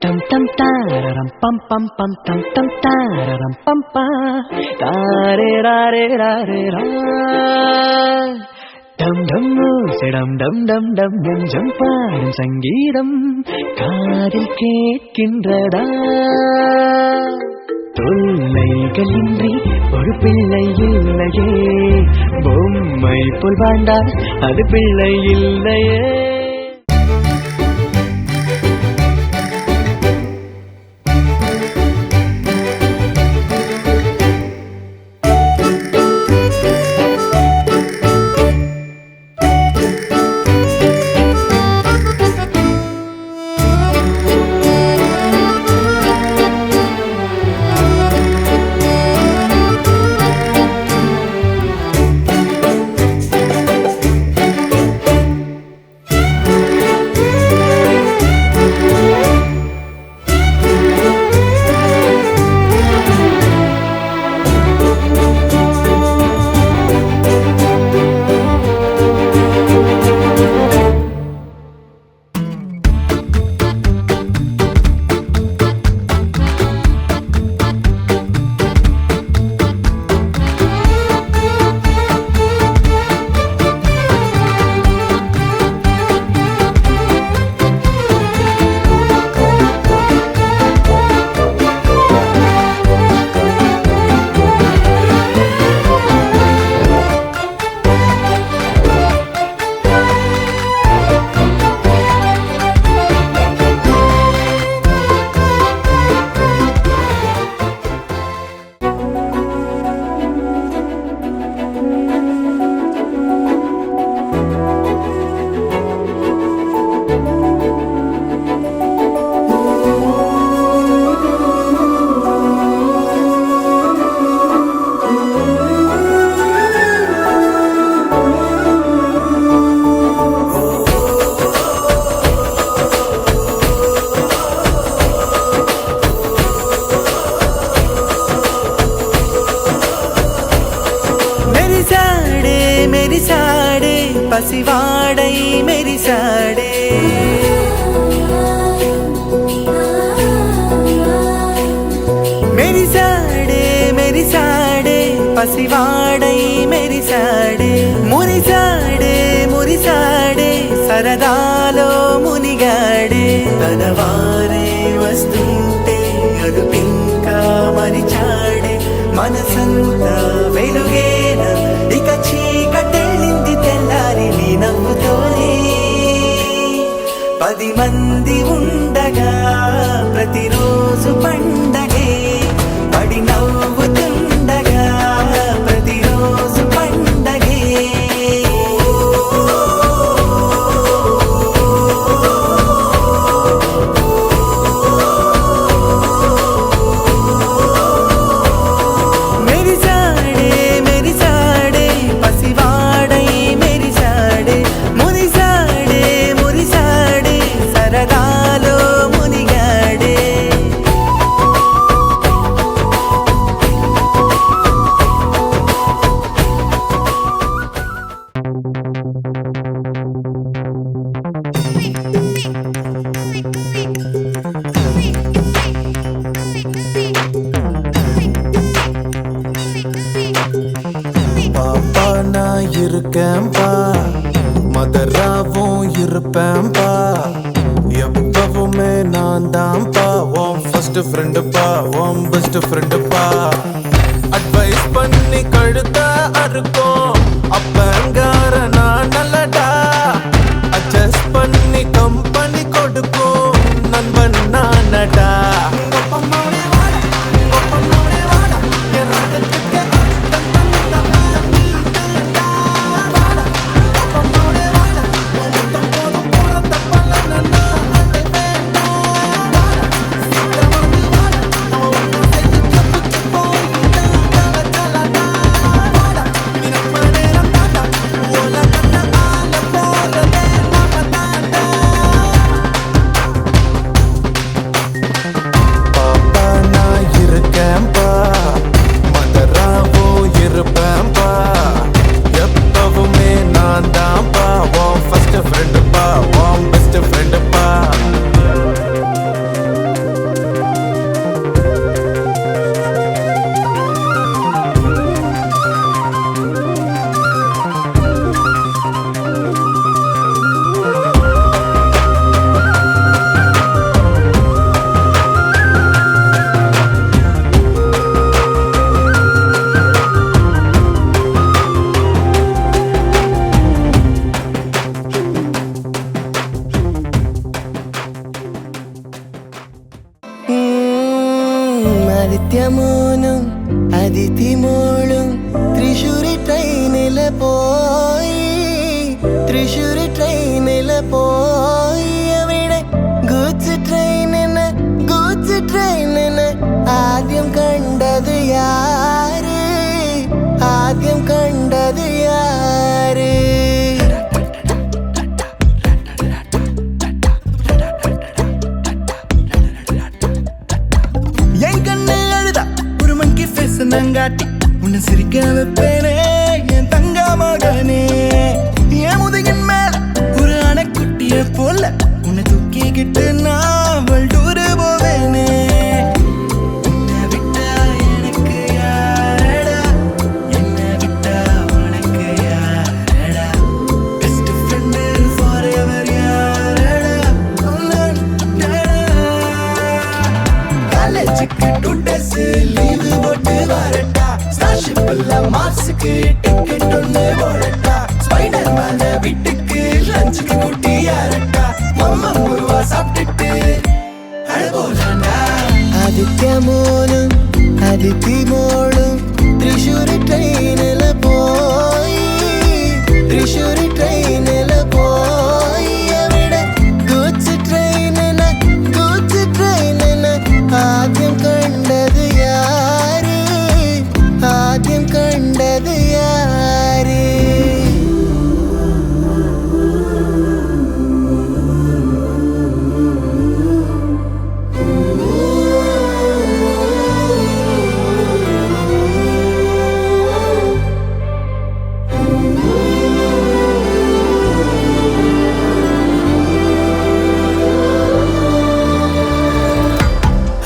Tam tam tararam pam pam pam tam tam tararam pam pa tare rare rare ra dum dum sedam dum dum dum dum jam paadum sangeedam kaadil ketkinrada தொல்லைகளின்றி ஒரு பிள்ளை இல்லையே பொம்மை போல் வாழ்ந்தால் அது பிள்ளை இல்லையே பசிவாடை மெரிசாடே மெரிசாடே மெரிசாடே பசிவாடை மெரிசாடே మురిసాడే మురిసాడే సరదాలో మునిగాడే తనవారే వస్తుంటే అదుపింకా మరిచాడే మనసంతా వెలుగేన ఇక చీకటెళ్ళింది తెల్లారి నీ నవ్వుతోనే 10 మంది ఉండగా ప్రతిరోజు పండగే పడి నవ్వుతుండగా ప్రతిరోజు పండగే இருக்கேன்பா மதராவும் இருப்பேன்பா எப்பவுமே நான் தான்ப்பா உன் ஃபர்ஸ்ட் ஃப்ரெண்டுப்பா உன் பெஸ்ட் ஃப்ரெண்டுப்பா அட்வைஸ் பண்ணி கழுத்த அறுக்கும் அப்பங்கார நான் நல்லடா அட்ஜஸ்ட் பண்ணி கம்பெனி கொடுக்கும் நண்பன் நானடா ആദ്യമോനും അതിഥിമോളും തൃശ്ശൂരി ട്രെയിനില് പോയി തൃശ്ശൂരി ട്രെയിനില് പോയി അവിടെ ഗൂഡ്സ് ട്രെയിനിന് ആദ്യം കണ്ടത് യാര് ആദ്യം കണ്ടത് യാര് என் கண்ணை அழுதா ஒரு மங்கி ஃபேஸ் நங்காட்டி உன்னை சிரிக்க வைப்பேனே என் தங்க மகனே என் முதுகின் மேல ஒரு அணைக்குட்டிய போல உன்னை தூக்கிக்கிட்டு நான் வல்டூரு போவேனே உன்னை விட்டா எனக்கு யாரடா என்னை விட்டா உனக்கு யாரடா பெஸ்ட் ஃப்ரெண்டு ஃபார் எவர் யாரடா காலேஜுக்கு 2 days லீவு போட்டு வரட்டா ஸ்டார்ஷிப்ல மார்ஸுக்கு டிக்கெட் ஒன்று போடட்டா ஸ்பைடர் மேன வீட்டுக்கு லஞ்சுக்கு கூட்டி யாரட்டா மம்மா முருவா சாப்பிட்டுட்டு அழகோலாண்டா ആദിത്യമോനും അതിഥിമോളും തൃശ്ശൂരി ട്രെയിനില് പോയി തൃശ്ശൂരി ട്രെയിനില് പോയി അവിടെ ഗൂഡ്സ് ട്രെയിനിന് ആദ്യം കണ്ടത് യാര് ആദ്യം കണ്ടത് യാര്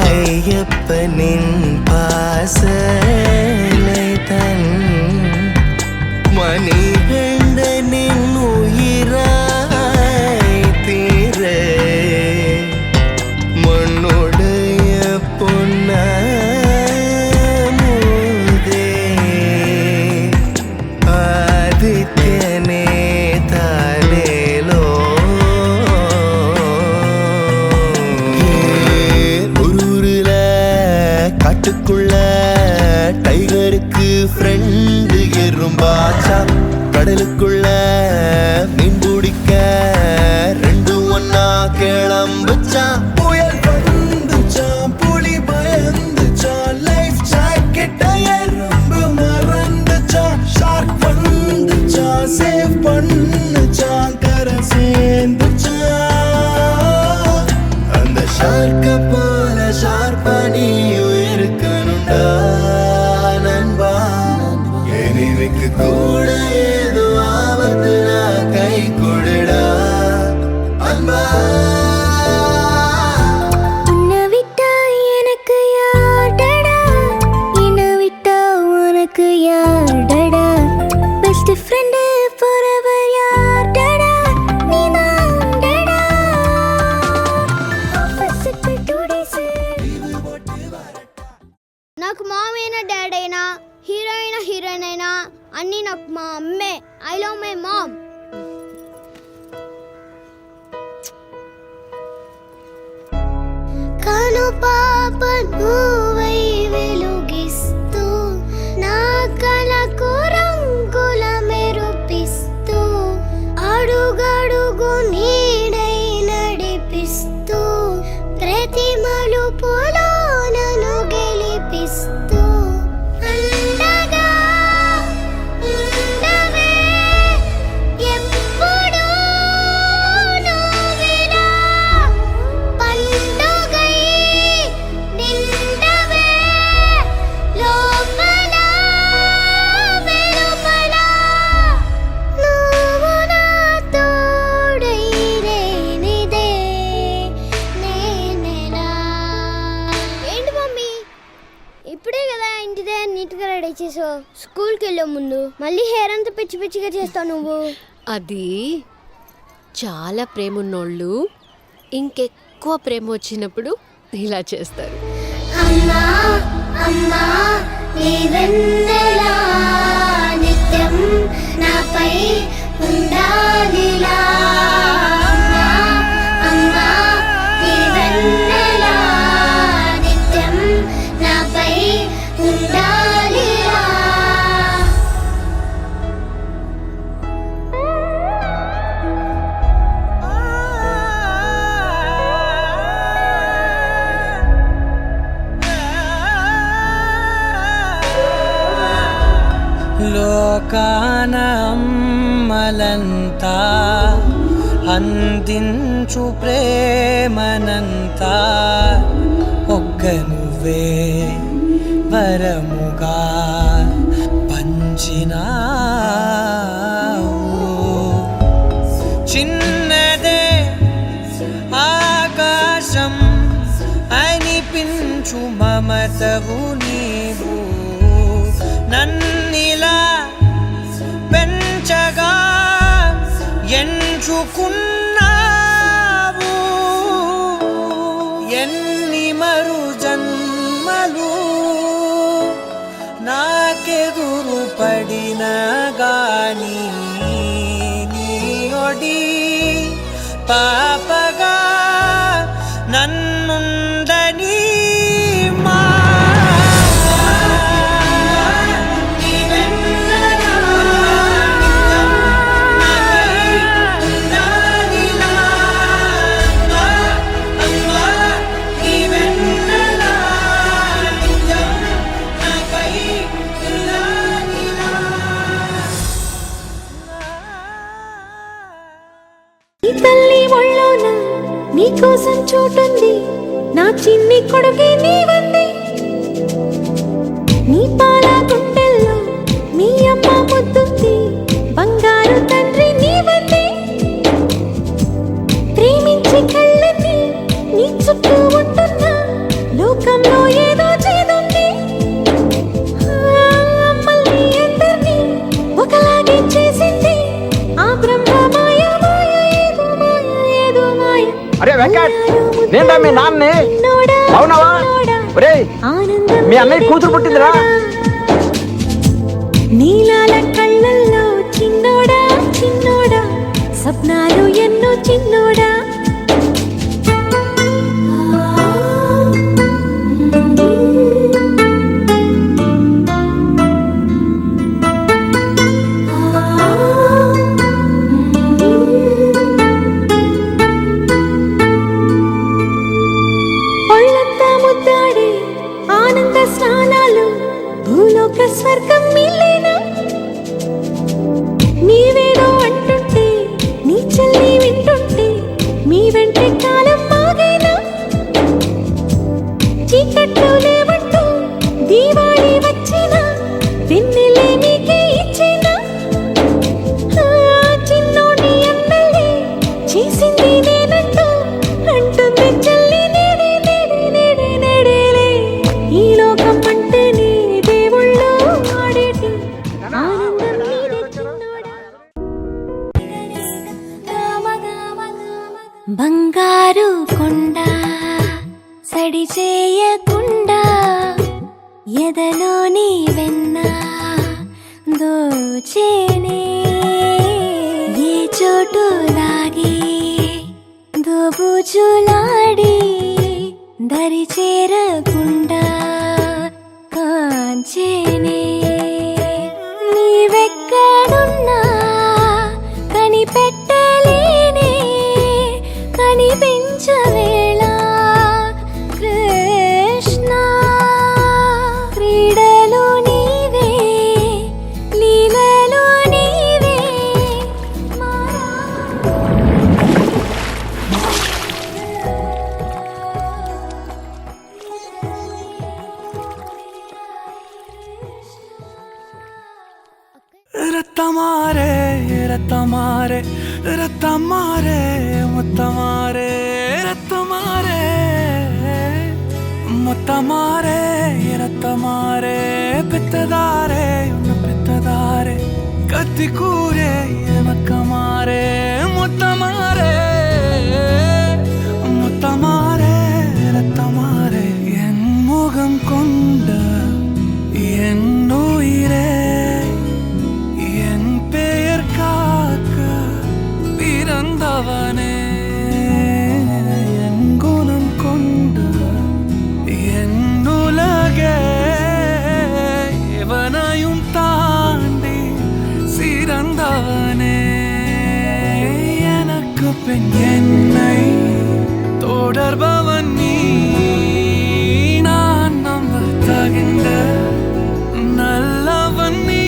അയ്യപ്പനിൻ പാസലൈ തൻ മണികണ്ഠനിൻ ഉയിരായി തീരെ മണ്ണുടയ പൊന്നമുദേ ആദിത്യനേ താലേലോ காட்டுக்குள்ள டைகருக்கு ஃப்ரெண்டு எறும்பாச்சா கடலுக்குள்ள மீன் பிடிக்க 2 ஒன்னா கிளம்புச்சா புயல் வந்துச்சான் புலி பயந்துச்சான் லைஃப் ஜாக்கெட்ட எறும்பு மறந்துச்சான் ஷார்க் வந்துச்சான் சேவ் பண்ணுச்சான் கரை சேர்ந்துச்சான் அந்த ஷார்க்க போல ஷார்ப்பா நீயும் இருக்கணும்டா நண்பா எனிமிக்கு கூட ஏதோ ஆபத்துனா கை கொடுடா அன்பா உன்னை விட்டா எனக்கு யார்டா என்னை விட்டா உனக்கு யார்டா பெஸ்ட் ஃப்ரெண்டு forever யார்டா நீதான்டா ஆஃபீஸுக்கு 2 days నాకు మామైనా డాడ్ అయినా హీరోయిన్ అయినా అన్నీ నాకు మా అమ్మే. I love my mom. కను పాప నువ్వై వెలుగిస్తూ నా కలకు రంగుల మెరుపిస్తూ అడుగడుగు నీడై నడిపిస్తూ ప్రతి మలుపులో నన్ను గెలిపిస్తూ అండగా ఉండవే ఎప్పుడూ నువ్విలా పండుగై నిండవే లోపల వెలుపల నువ్వు నా తోడై లేనిదే నేనెలా. ఏంటి మమ్మీ ఇప్పుడే కదా ఇంటి దగ్గర నీట్గా రెడీ చేసావు. స్కూల్కి వెళ్ళే ముందు మళ్ళీ హెయిర్ అంతా పిచ్చి పిచ్చిగా చేస్తావు నువ్వు. అది చాలా ప్రేమ ఉన్నోళ్ళు ఇంకెక్కువ ప్రేమ వచ్చినప్పుడు ఇలా చేస్తారు. అమ్మా అమ్మా నీ వెన్నెలా నిత్యం నాపై ఉండాలిలా. అమ్మా అమ్మా నీ వెన్నెలా నిత్యం నాపై లోకాన అమ్మలంతా అందించు ప్రేమనంతా ఒక్క నువ్వే వరముగా పంచినావు. చిన్నదే ఆకాశం అనిపించు మమతవు నీవు, నన్నిలా పెంచగా ఎంచుకున్నావు. ఎన్ని మరు జన్మలు నాకెదురు పడిన గాని నీ ఒడి పాపగా నన్నుందని మా తల్లి ఒళ్ళోన నీకోసం చోటుంది, నా చిన్ని కొడుకే నీవంది. నీ పాల గుండెల్లో మీ అమ్మ ముద్దుంది, బంగారు తండ్రి నీవంది. ప్రేమించి కళ్ళని నీ చుట్టూ ఉంటున్నా లోకంలో ఏదో చేదుంది. అమ్మల్ని అందరినీ ఒకలాగే చేసింది ఆ బ్రహ్మ మాయ. అరే వెంకట్, నేందా మీ నాన్నే అవునవా? ఒరే మీ అన్నయ్య కూతురు పుట్టిందిరా. నీలాల కళ్ళల్లో చిన్నోడా చిన్నోడా, స్వప్నాలు ఎన్నో చిన్నోడా. ఆనంద స్నానాలు భూలోక స్వర్గం మీలేనా? నీవేదో అంటుంటే నీ చెల్లి వింటుంటే మీ వెంటే కాలం మాగేనా? చీకట్లు లేవంటూ దీవాళి వచ్చినా వెన్నెలే నీకే ఇచ్చేనా? చిన్నోడి అన్నల్ని చేసింది నేనంటూ అంటుంది చెల్లి నేడే నేడే నేడే నేడేలే. ఈ లోకం అంటే నీ దేవుళ్ళు ఆడేటి ఆనందం నీదే చిన్నోడా. బంగారు కొండ సడి చేయకుండా ఎదలోని వెన్న దోచేనే, ఏ చోటు లాగి దోబుచులాడి దరి చేరకుండా కాంచేనే. నీవెక్కడున్నా కనిపెట్టలేనే, కనిపించవేళ కృష్ణ. క్రీడలు నీవే, లీలలు నీవే. రత్తమారే రత్తమారే రత్తమారే ముత్తమారే రత్తమారే ముత్తమారే రత్తమారే పెద్దదారే ఉన్న పెద్దదారే కత్తి కూరే మక్కమారే ముత్తమారే ముత్తమారే రత్తమారే ఎన్ ముఖం కొండ என்னுயிரே என் பெயர் காக்க பிறந்தவனே என் குணம் கொண்ட என் உலகே எவனையும் தாண்டி சிறந்தவனே எனக்கு பின் என்னை தொடர்பவன் நீ நான் நம்ப தகின்ற நல்லவன் நீ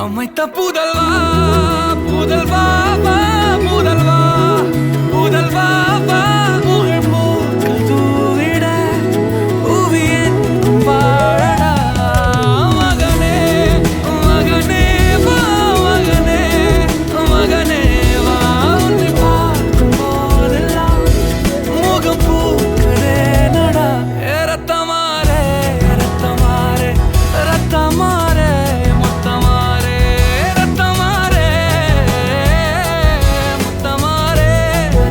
அமைத்த புதல்வா புதல்வா புதல்வா புதல்வா முகமூக்கள் தூவிட புவியின் வாழடா மகனே மகனே வா மகனே மகனே வா உன்னை பார்க்கும் போதெல்லாம் முகம் பூக்கிறே நடா ரத்தமாரே ரத்தமாரே ரத்தமாரே முத்தமாரே ரத்தமாரே முத்தமாரே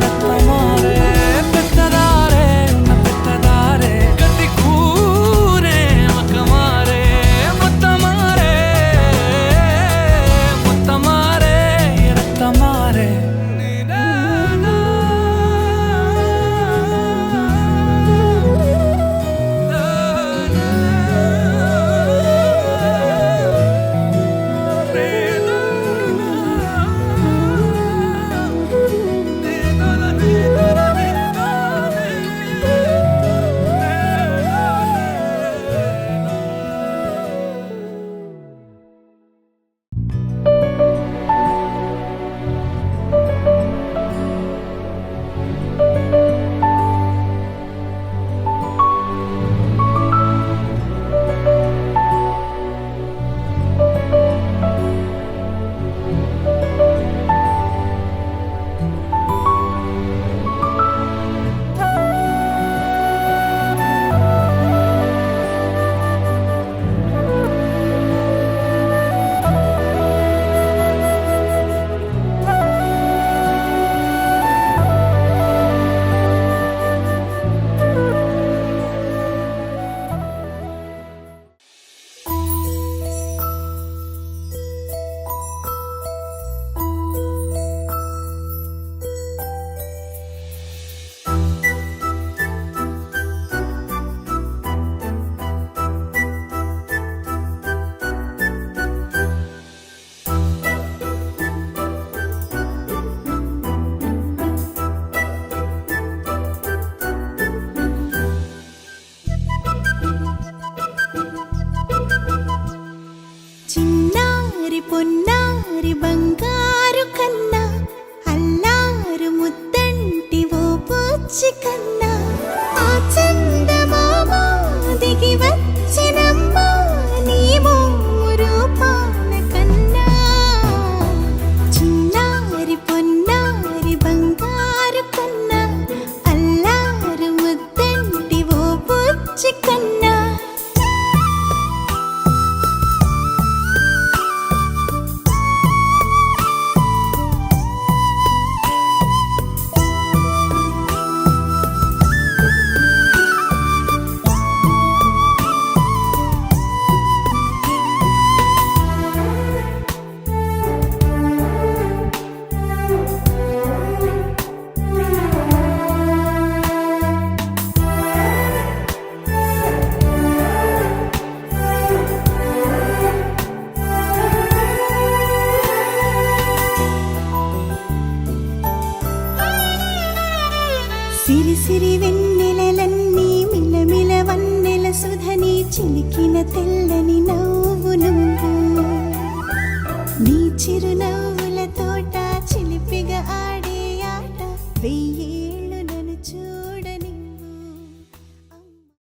ரத்தமாரே பெத்ததாரே பெத்ததாரே கட்டி கூரே மக்கமாரே முத்தமாரே முத்தமாரே ரத்தமாரே చిన్నారి పొన్నారి బంగారు కన్నా అల్లారు ముద్దంటి ఓ పూచి కన్నా ఆ చందమామ దిగి వచ్చినమ్మ నీ రూపాల కన్నా చిన్నారి పొన్నారి బంగారు కన్నా అల్లారు ముద్దంటి ఓ పూచి కన్నా సిరి సిరి వెన్నెలలన్నీ మిలమిల వన్నెల సుధని చిలికిన తెల్లని నవ్వు నువ్వు